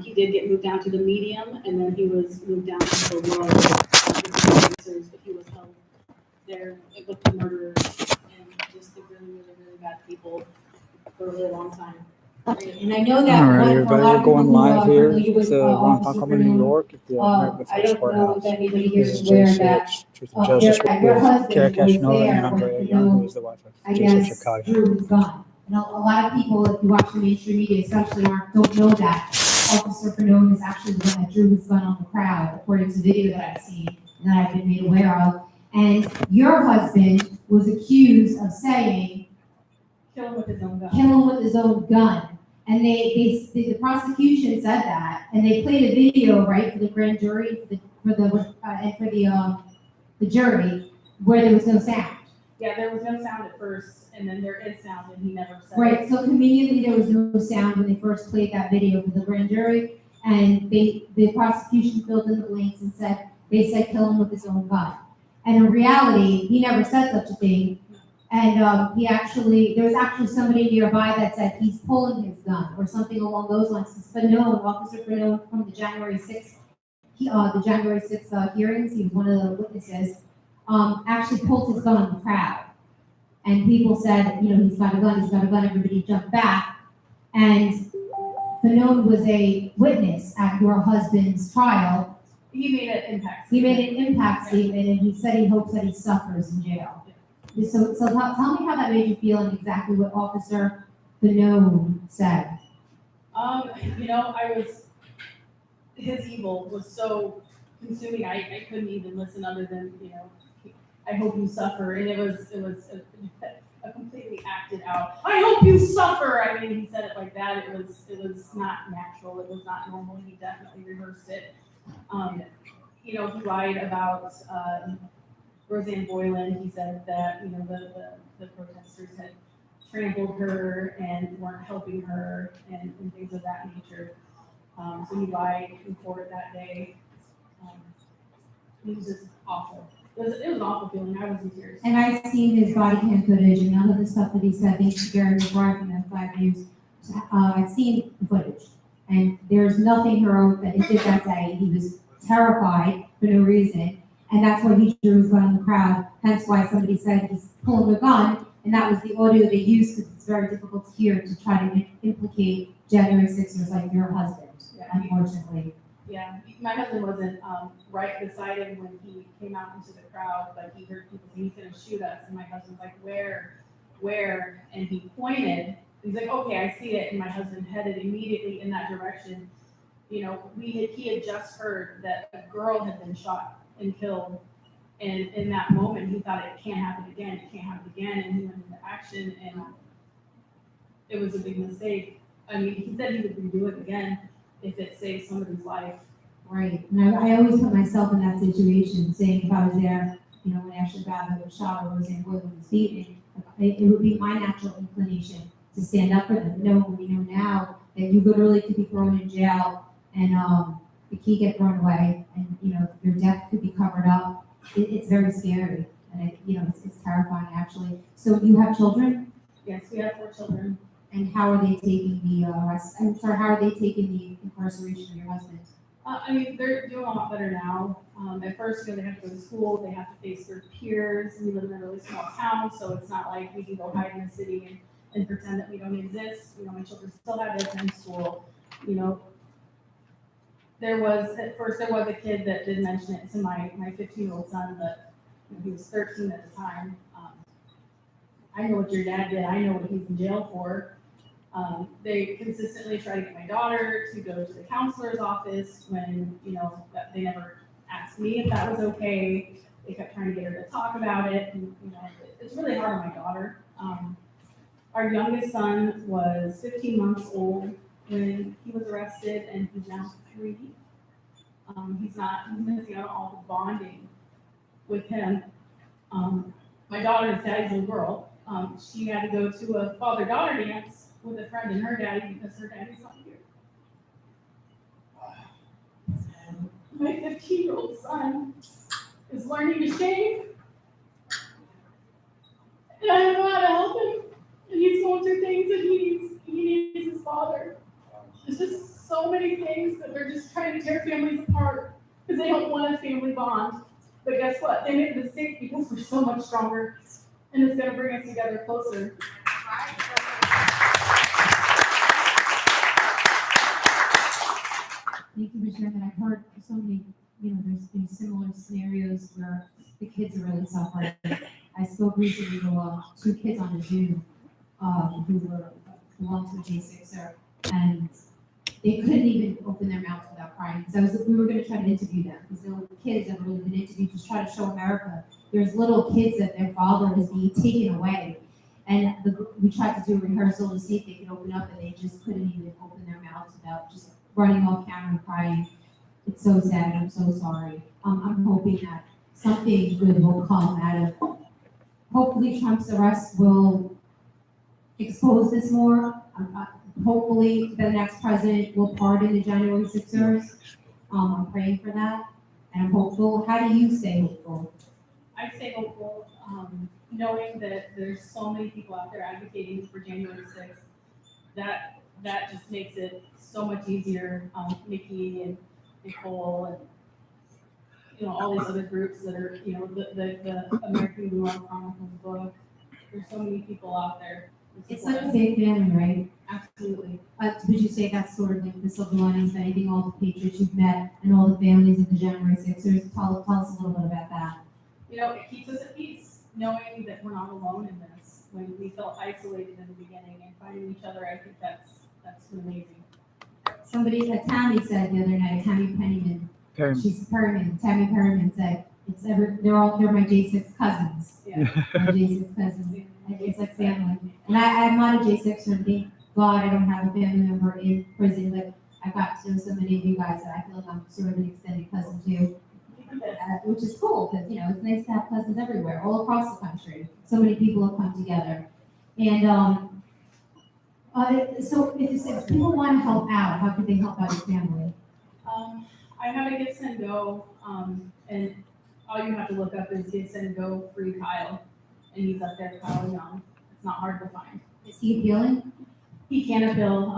He did get moved down to the medium, and then he was moved down to the low J6ers, but he was held there with the murderers and just the really, really, really bad people for a really long time. And I know that All right, for a everybody, lot we're of going people who live are here. familiar with It's Ron Officer Tuckerman, New Bruno, York, at the American I First don't know Courthouse. if anybody here This is is aware J6, that Truth and Justice your with husband Cara was Castronuova there and Andrea with Young, who no, is the wife I of guess, J6er Cara. drew his gun. And a lot of people, if you watch the mainstream media, especially don't know that Officer Bruno is actually the one that drew his gun on the crowd, according to the video that I've seen, and that I've been made aware of. And your husband was accused of saying, Kill him with his own gun. kill him with his own gun. And the prosecution said that, and they played a video, right, for the grand jury, for the jury, where there was no sound. Yeah, there was no sound at first, and then there is sound, and he never said Right, it. so conveniently, there was no sound when they first played that video for the grand jury, and the prosecution filled in the blanks and they said kill him with his own gun. And in reality, he never said such a thing. And there was actually somebody nearby that said he's pulling his gun or something along those lines. Because Officer Fanon from the January 6th, hearings, he was one of the witnesses, actually pulled his gun on the crowd. And people said, he's got a gun, everybody jumped back. And Fanon was a witness at your husband's trial. He made an impact. He made an impact statement, and he said he hopes that he suffers in jail. So tell me how that made you feel and exactly what Officer Fanon said. His evil was so consuming. I couldn't even listen other than, I hope you suffer. And it was a completely acted out, I hope you suffer. I mean, he said it like that. It was not natural. It was not normal. He definitely rehearsed it. He lied about, Roseanne Boylan. He said that, the protesters had trampled her and weren't helping her and things of that nature. So he lied in court that day. It was just awful. It was an awful feeling. I was in tears. And I've seen his body cam footage, and none of the stuff that he said, thanks to Gary McBride from F5 News. I've seen the footage, and there's nothing heroic that he did that day. He was terrified for no reason, and that's why he drew his gun in the crowd. Hence why somebody said he's pulling a gun, and that was the audio they used because it's very difficult to hear to try to implicate January 6ers like your husband, unfortunately. Yeah, my husband wasn't right beside him when he came out into the crowd, but he heard people say he's going to shoot us, and my husband's like, where? And he pointed. He's like, okay, I see it, and my husband headed immediately in that direction. He had just heard that a girl had been shot and killed, and in that moment he thought it can't happen again, and he went into action, and it was a big mistake. I mean, he said he would redo it again if it saves somebody's life. Right, and I always put myself in that situation, saying if I was there, when Ashley Babbitt was shot or Roseanne Boylan was beaten, it would be my natural inclination to stand up for them. We know now that you literally could be thrown in jail and the key get thrown away, and your death could be covered up. It's very scary, and it's terrifying actually. So you have children? Yes, we have 4 children. And how are they taking the arrest? I'm sorry, how are they taking the incarceration of your husband? They're doing a lot better now. At first, they have to go to school, they have to face their peers. We live in a really small town, so it's not like we can go hide in the city and pretend that we don't exist. My children still have to attend school. At first there was a kid that did mention it to my 15-year-old son, but he was 13 at the time. I know what your dad did. I know what he's in jail for. They consistently try to get my daughter to go to the counselor's office when, they never asked me if that was okay. They kept trying to get her to talk about it. And, it's really hard on my daughter. Our youngest son was 15 months old when he was arrested, and he's now 3. He's missing out on all the bonding with him. My daughter is daddy's little girl. She had to go to a father-daughter dance with a friend and her daddy because her daddy's not here. My 15-year-old son is learning to shave, and I don't know how to help him. And he's going through things, and he needs his father. It's just so so many things that they're just trying to tear families apart because they don't want a family bond. But guess what? They made a mistake because we're so much stronger, and it's gonna bring us together closer. Thank you for sharing that. I've heard so many, there's been similar scenarios where the kids are really suffering. I spoke recently to two kids on a Zoom who belonged to a J6er, and they couldn't even open their mouths without crying. Because we were going to try to interview them, because the kids that were really been interviewed, just try to show America there's little kids that their father is being taken away. And we tried to do a rehearsal to see if they could open up, and they just couldn't even open their mouths without just running off camera and crying. It's so sad. I'm so sorry. I'm hoping that something good will come out of. Hopefully, Trump's arrest will expose this more. Hopefully, the next president will pardon the January 6ers. I'm praying for that, and I'm hopeful. How do you stay hopeful? I stay hopeful, knowing that there's so many people out there advocating for January 6th. That just makes it so much easier. Nikki and Nicole and all these other groups that are the American Blue Arm Chronicles book. There's so many people out there. It's like a big family, right? Absolutely. Would you say that's sort of like the silver linings, anything, all the patriots you've met and all the families of the January 6ers? Tell us a little bit about that. It keeps us at peace, knowing that we're not alone in this. When we felt isolated in the beginning and finding each other, I think that's amazing. Somebody, Tammy said the other night, Tammy Pennyman, Tammy Perriman said, they're my J6 cousins. Yeah. My J6 cousins. It's like family. And I'm not a J6er, thank God I don't have a family member in prison, but I got to know so many of you guys that I feel like I'm sort of an extended cousin too. Which is cool, because it's nice to have cousins everywhere, all across the country. So many people have come together. And so if people want to help out, how can they help out your family? I have a Give Send Go, and all you have to look up is Give Send Go Free Kyle, and he's up there, Kyle Young. It's not hard to find. Is he appealing? He can appeal.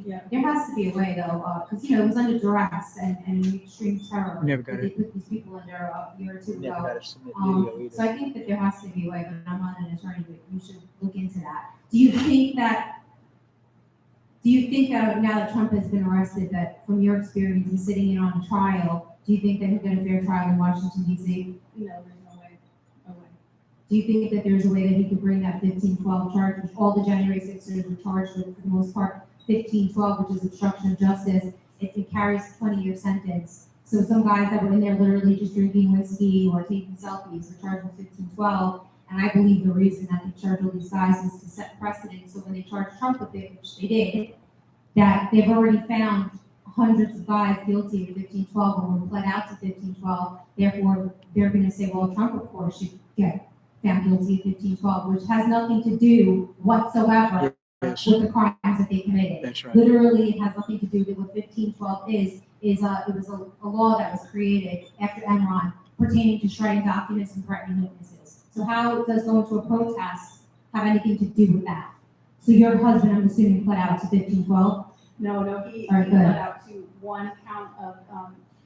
Yeah. There has to be a way though, because it was under duress and extreme terror. Never got They it. put these people under a year or two Never ago. got to submit video either. So I think that there has to be a way, but I'm not an attorney, but you should look into that. Do you think that now that Trump has been arrested, that from your experience in sitting in on a trial, do you think that he'll get a fair trial in Washington, D.C.? No, there's no way. No way. Do you think that there's a way that he could bring that 1512 charge, which all the January 6ers were charged with for the most part, 1512, which is obstruction of justice, it carries a 20-year sentence. So some guys that were in there literally just drinking whiskey or taking selfies were charged with 1512. And I believe the reason that they charge all these guys is to set precedent. So when they charge Trump with it, which they did, that they've already found hundreds of guys guilty of 1512 or were pled out to 1512. Therefore, they're going to say, well, Trump, of course, should get found guilty of 1512, which has nothing to do whatsoever Yes. with the crimes that they committed. That's right. Literally, it has nothing to do with what 1512 is. It was a law that was created after Enron pertaining to shredding documents and threatening witnesses. So how does going to a protest have anything to do with that? So your husband, I'm assuming, pled out to 1512? No, he All right, pled good. out to one count of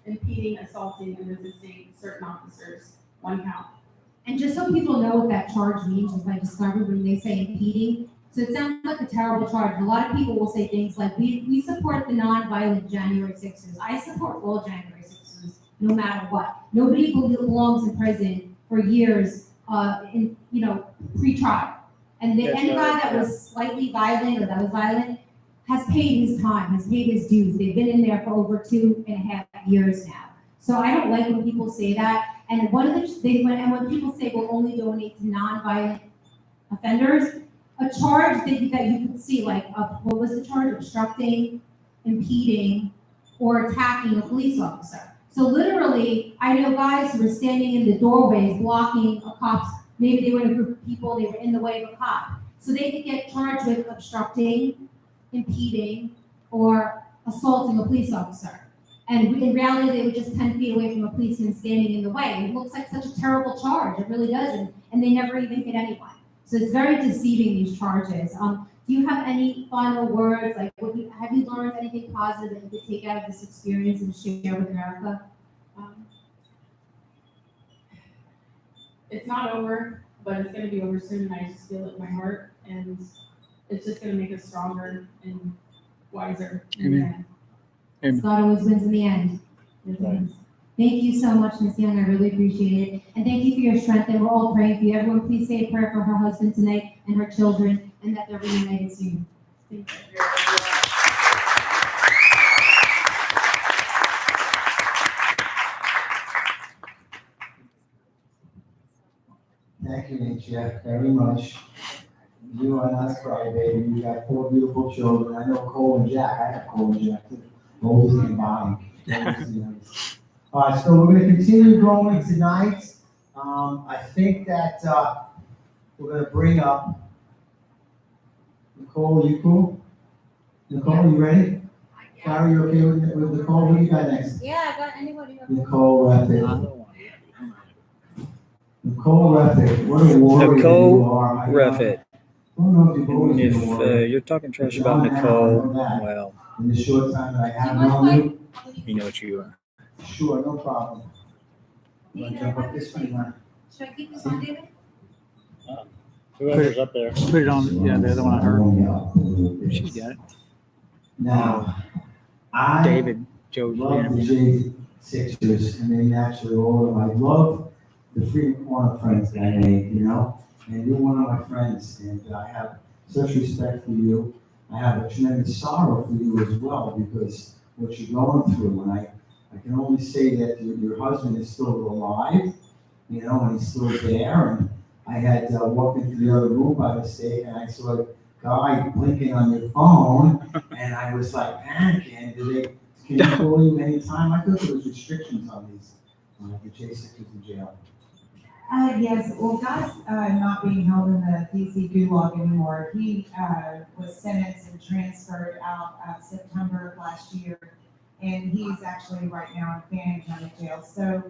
impeding, assaulting, and resisting certain officers. One count. And just so people know what that charge means, if I discovered when they say impeding, so it sounds like a terrible charge. A lot of people will say things like, we support the non-violent January 6ers. I support all January 6ers, no matter what. Nobody belongs in prison for years, pre-trial. And any guy that was slightly violent or that was violent has paid his time, has paid his dues. They've been in there for over 2.5 years now. So I don't like when people say that. And when people say we'll only donate to non-violent offenders, a charge that you could see, like, what was the charge? Obstructing, impeding, or attacking a police officer. So literally, I know guys who were standing in the doorways blocking a cop's, maybe they were in a group of people, they were in the way of a cop. So they could get charged with obstructing, impeding, or assaulting a police officer. And in reality, they were just 10 feet away from a policeman standing in the way. It looks like such a terrible charge. It really does. And they never even hit anyone. So it's very deceiving, these charges. Do you have any final words? Like, have you learned anything positive that you could take out of this experience and share with America? It's not over, but it's gonna be over soon, and I just feel it in my heart, and it's just gonna make us stronger and wiser. Amen. God always wins in the end. Right. Thank you so much, Ms. Young. I really appreciate it. And thank you for your strength. And we're all praying for you. Everyone, please say a prayer for her husband tonight and her children, and that they're reunited soon. Thank you. Thank you, Nietzsche, very much. You are not a crybaby. You got 4 beautiful children. I know Cole and Jack. I have Cole and Jack too. Oldest and bottom. All right, so we're going to continue going tonight. I think that we're going to bring up Nicole. You cool? Nicole, you ready? Cara, you okay with Nicole? What do you got next? Yeah, I got anybody. Nicole Reffitt. Nicole Reffitt, what a warrior Nicole you are. Reffitt. I don't know if you've always been a If warrior. you're talking trash about Nicole, well, In the short time that I have known you, you know what you are. sure, no problem. You want to jump up this one? You want- Should I keep this on, David? Whoever's up there. Put it on, yeah, the other one I heard. She's got it. Now, I David, Joe, love the J6ers, and they naturally all of them. I love the Freedom Corner friends that I made, you know? And you're one of my friends, and I have such respect for you. I have a tremendous sorrow for you as well, because what you're going through, and I can only say that your husband is still alive, you know, and he's still there. And I had walked into the other room by mistake, and I saw a guy blinking on your phone, and I was like panicking. Can you call you anytime? I thought there was restrictions on these, the J6ers in jail. Yes, well, Guy's not being held in the DC gulag anymore. He was sentenced and transferred out September of last year, and he's actually right now in Fannin County Jail. So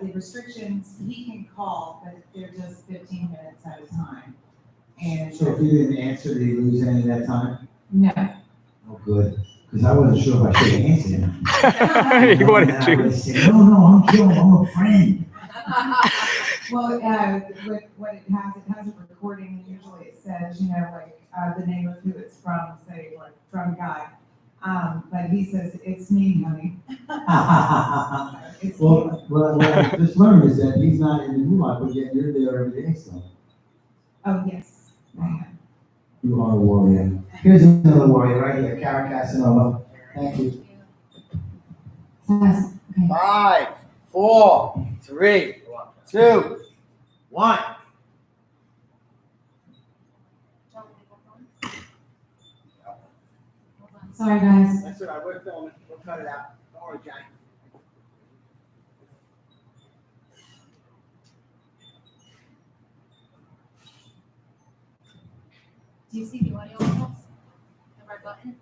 the restrictions, he can call, but they're just 15 minutes at a time. And So if you didn't answer, did he lose any of that time? no. Oh, good, because I wasn't sure if I should answer him. You wanted And I to. would say, no, I'm Joe, I'm a friend. Well, what it has a recording, and usually it says, you know, like the name of who it's from, say, like from Guy. But he says, it's me, honey. It's me. Well, what I just learned is that he's not in the gulag, but yet you're there every day, so Oh, yes. I am. you are a warrior. Here's another warrior right here, Cara Castronuova. Thank you. Yes. Okay. 5, 4, 3, 2, 1. Sorry, guys. That's all right, we're filming. We'll cut it out. Don't worry, Johnny. Do you see the audio levels? The red button?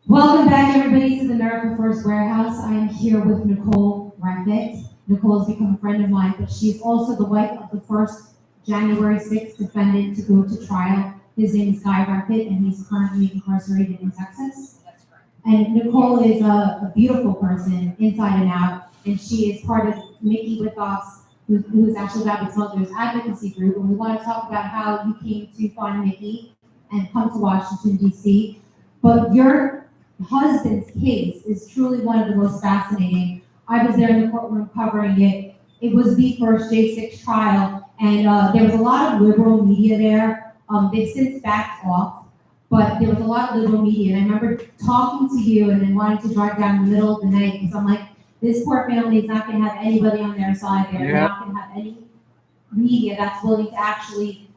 Welcome back, everybody, to the America First Warehouse. I am here with Nicole Reffitt. Nicole has become a friend of mine, but she's also the wife of the first January 6th defendant to go to trial. His name is Guy Reffitt, and he's currently incarcerated in Texas. That's correct. And Nicole is a beautiful person, inside and out, and she is part of Mickey with Us, who's actually Rabbit's mother's advocacy group. And we want to talk about how you came to find Mickey and come to Washington, D.C. But your husband's case is truly one of the most fascinating. I was there in the courtroom covering it. It was the first J6 trial, and there was a lot of liberal media there. They've since backed off, but there was a lot of liberal media. And I remember talking to you and then wanting to drive down the middle of the night because I'm like, this poor family is not going to have anybody on their side there. They're not going to have any media that's willing to actually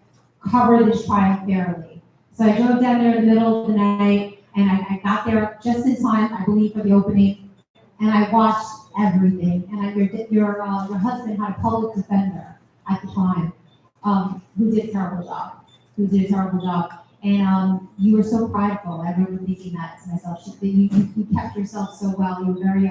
cover this trial fairly. So I drove down there in the middle of the night, and I got there just in time, I believe, for the opening, and I watched everything. And your husband had a public defender at the time who did a terrible job. And you were so prideful. I remember thinking that to myself. You kept yourself so well. You were very